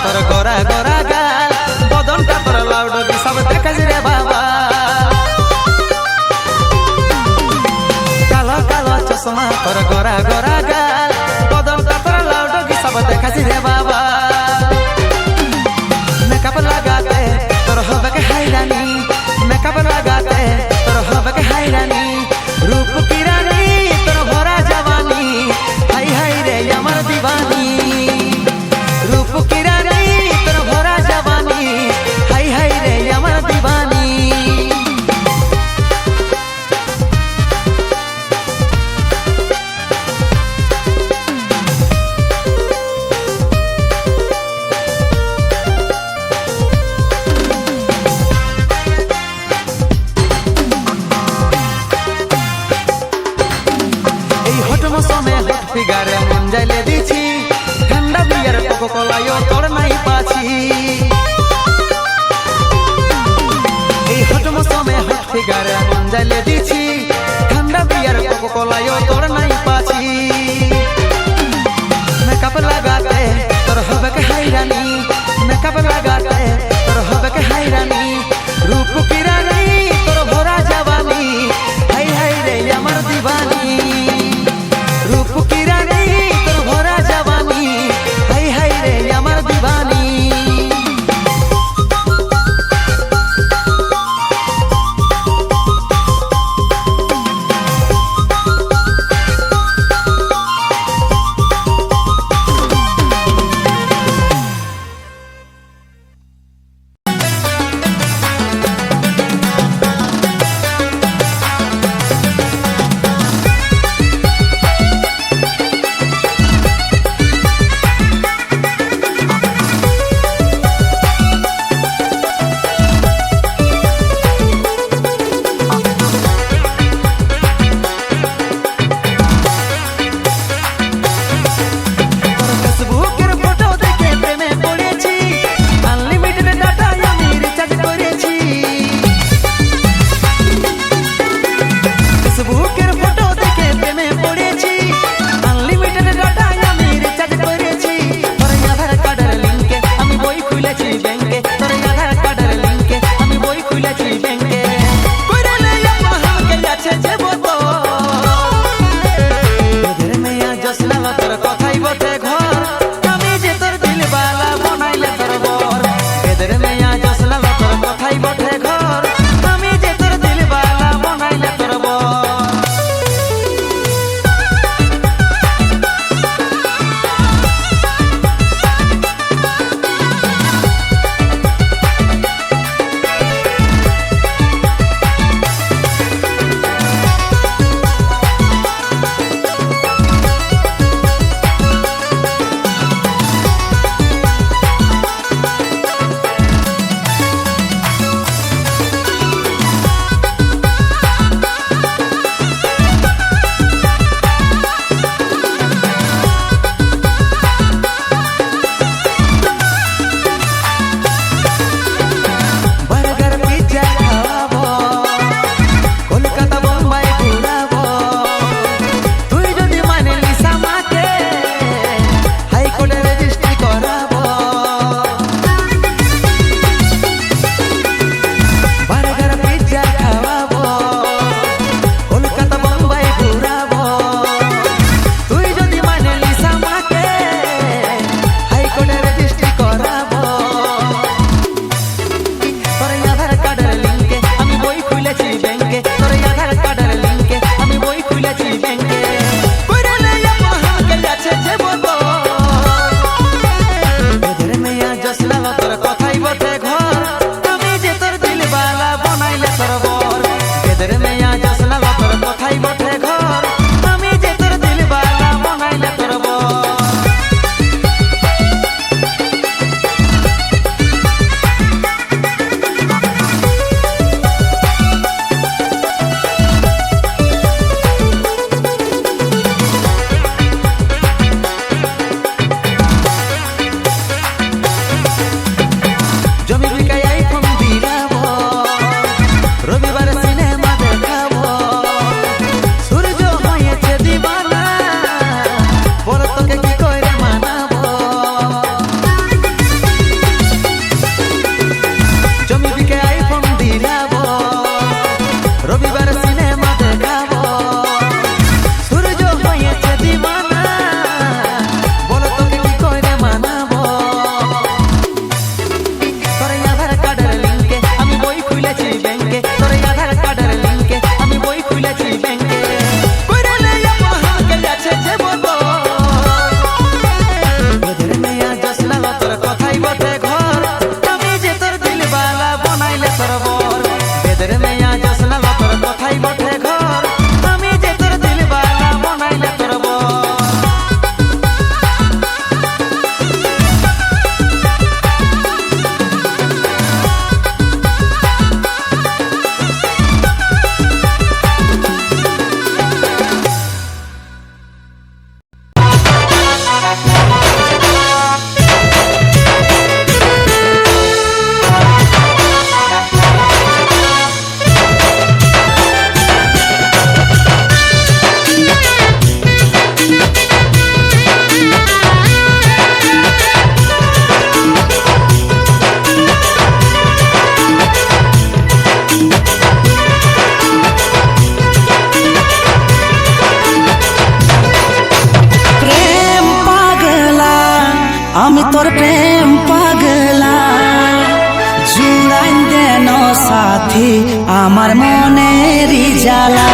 তোর গোরা গোরা গাল বদনটা তোর লাউডি সব দেখা রে বাবা কালো কালো চশমা তোর গোরা গোরা গাল বদনটা তোর লাউডি সব দেখা রে বাবা মেকআপ লাগাতে তোর হবে কে হাইরানি মেকআপ লাগাতে তোর হবে কে হাইরানি रूप की रानी तोर भरा जवानी हाय हाय रे अमर दीवानी रूप की रानी तोर भरा जवानी हाय हाय रे अमर दीवानी मौसमे हट फिगारे मन जाइले दिछि ठंडा बियर कोको कोलायो तोर नहीं पाछि এই হট মৌসমে হট ফিগারে মন যাইলে দিছি ঠান্ডা বিয়ার কোকো কোলাयो तोर नहीं पाछि मेकअप लगाते तोर হবে के হাইরানি मेकअप लगाते तोर হবে के হাইরানি रूप की रानी तोर भरा जवानी हाय हाय रे अमर दीवानी रूप की रानी तोर भरा जवानी हाय हाय रे अमर दीवानी সাথী আমার মনেরই জ্বালা।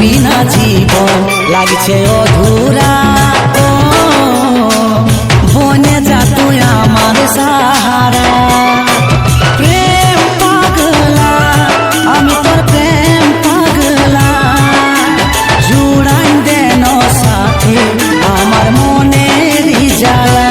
বিনা জীবন লাগছে অধুরা, ও বনে যা তুই আমার সাহারা। প্রেম পাগলা আমি তোর প্রেম পাগলা, জুড়াই দেন সাথে আমার মনেরই জ্বালা।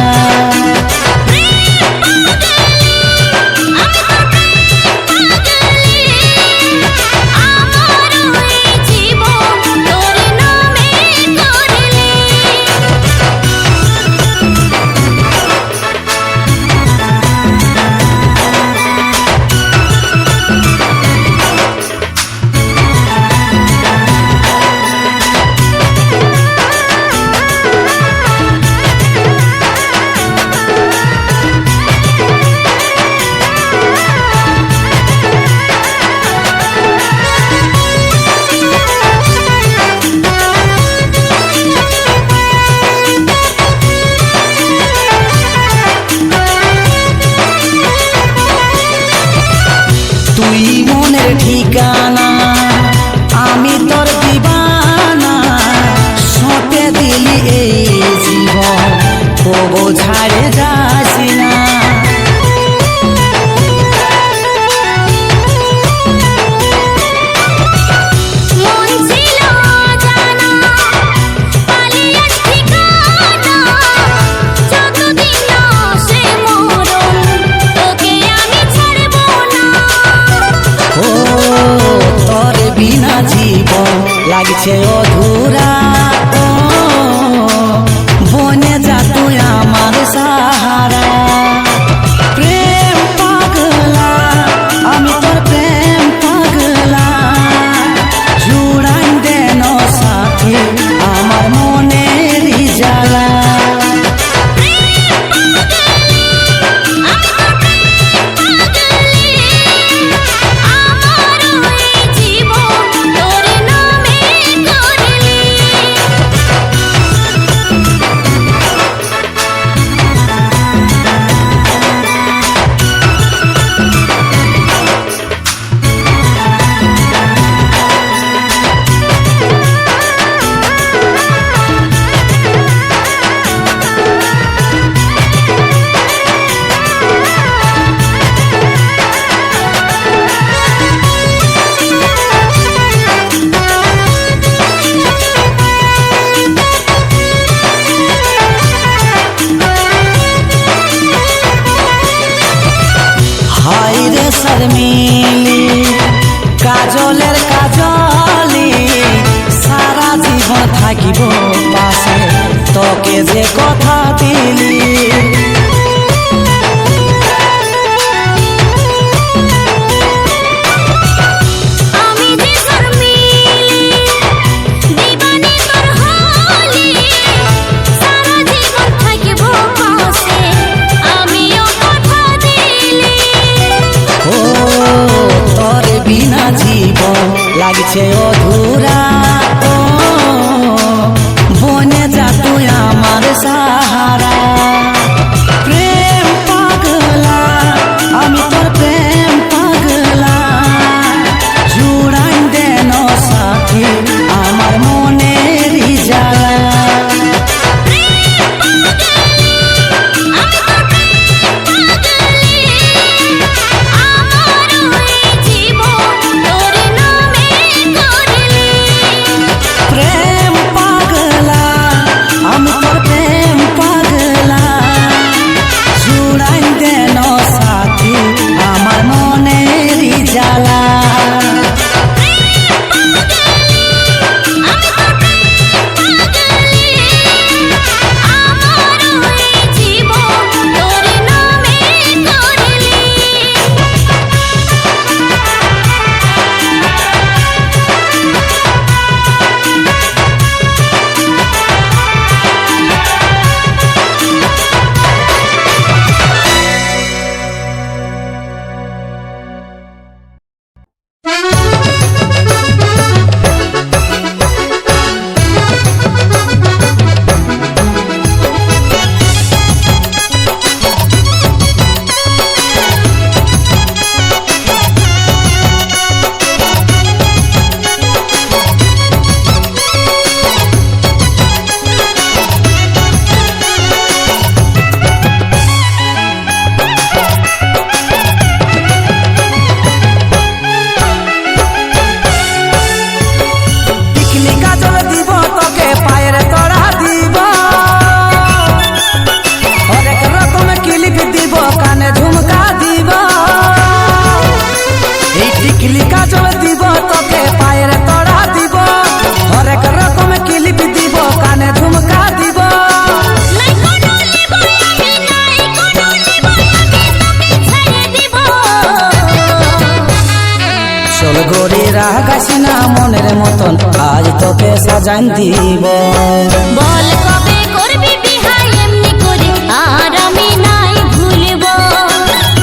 তুই মনের ঠিকানা আমি তোর দিবানা, সঁপে দিলি এই জীবন তবু ছাড়ে যাস না। বিনা জীবন লাগছে অধুরা, ও বনে যা তুই আমার সাহারা। প্রেম পাগলা আমি তোর প্রেম পাগলা, জুড়াই দেন সাথে আমার মনেরই জ্বালা। জীবন তোর নামে করলি। রাগাস না মনের মতন আজ তোকে সাজান দিব। বল কবে করবি বিহা এমনি করে আর আমি নাই ভুলব।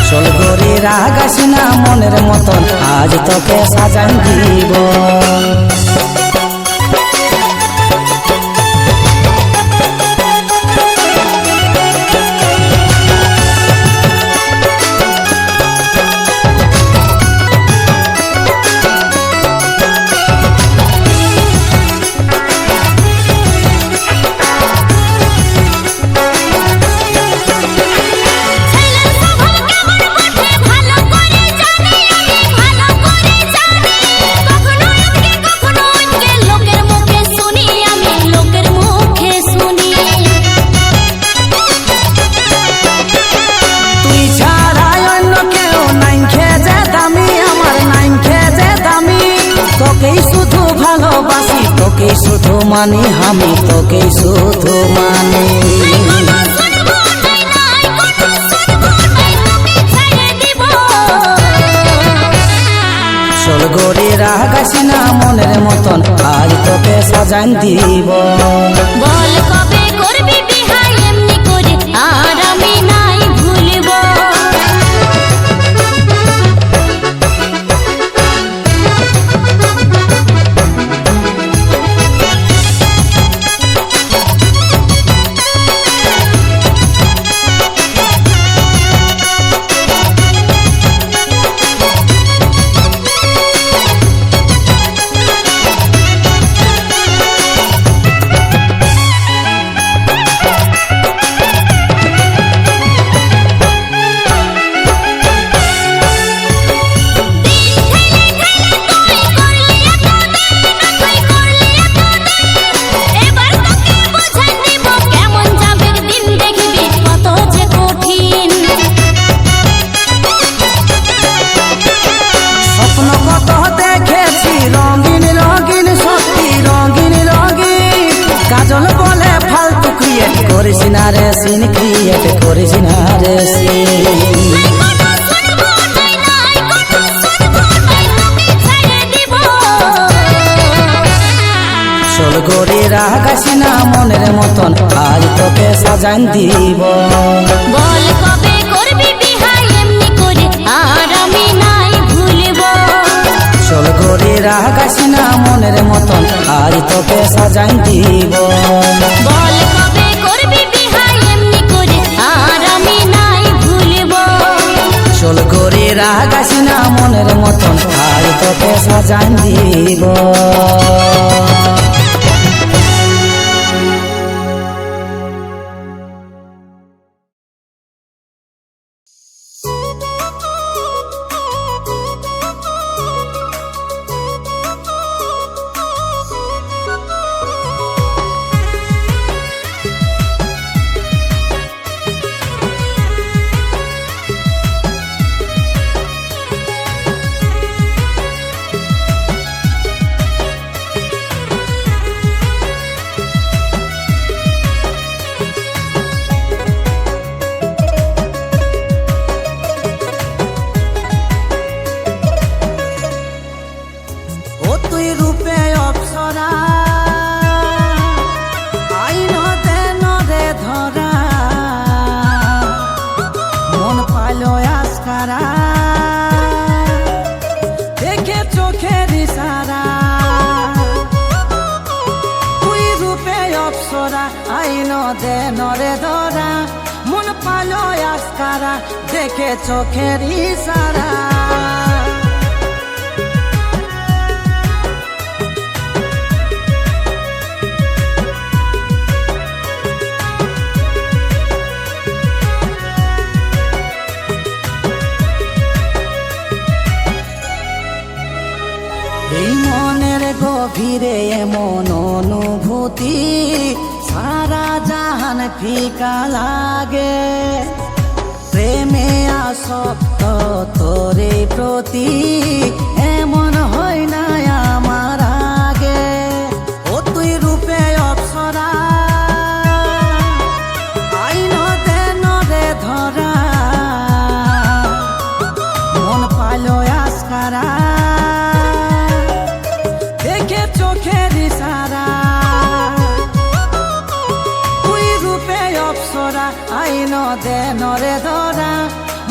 চল গরি রাগাস না মনের মতন আজ তোকে সাজান দিব। তোকে শুধু মানি আমি তোকে শুধু মানি। চল গরি রাগাস না মনের মতন আজ তোকে সাজান দিব। বল কবে করবি বিহা এমনি করে আর আমি নাই ভুলব। করিস না রে সিন ক্রিয়েট করিস না রে সিন। চল গরি রাগাস না মনের মতন আজ তোকে সাজান দিব। বল কবে করবি বিহা এমনি করে আর আমি নাই ভুলব। চল গরি রাগাস না মনের মতন আজ তোকে সাজান দিব। বল কবে করবি বিহা এমনি করে আর আমি নাই ভুলব। চল গরি রাগাস না মনের মতন আজ তোকে সাজান দিব। দেখে চোখের ইশারা এই মনের গভীরে এমন অনুভূতি সারা জাহান ফিকা লাগে প্রেমে আসক্ত তোরে প্রতি এমন হয় না আমার আগে ও তুই রূপে অপ্সরা আইন দে নরে ধরা মন পালো আস্কারা দে নরে ধরা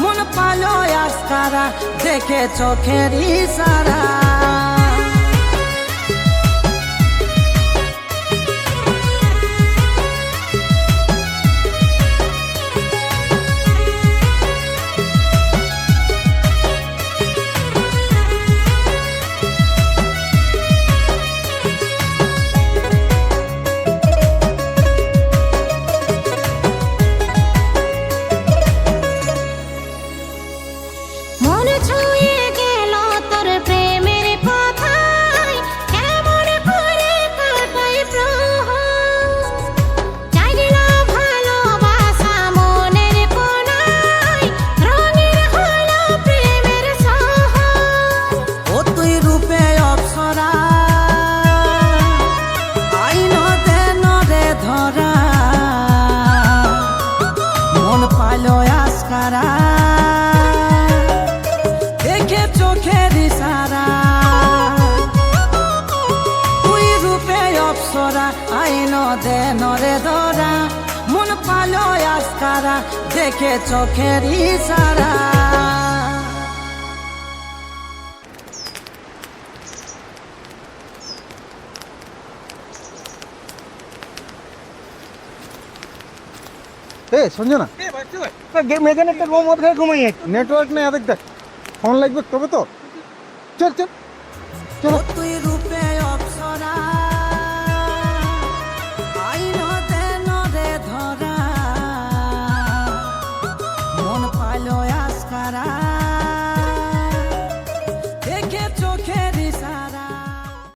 মন পালো আজকারা দেখে চোখের ইশারা মনে ছুঁয়ে গেল তোর প্রেমের কথায় কেমন করে কাটাই প্রহর চাইল ভালোবাসা মনের কোনায় রঙের হলো প্রেমের শহর ও তুই রূপে অপ্সরা আইন দে নরে ধরা মন পালো আজকারা দেখে চোখের ইশারা তুই রূপে অপ্সরা আইন দে নরে ধরা মন পালো আজকারা দেখে চোখের ইশারা এ সঞ্জনা মেঘানে একটা রুম মত খেয়ে ঘুমাই নেটওয়ার্ক নেই আদেক দেখ ফোন লাগবে তবে তো চল চল চলো ও তুই রূপে অপ্সরা আইন দে নরে ধরা মন পালো আজকারা দেখে চোখের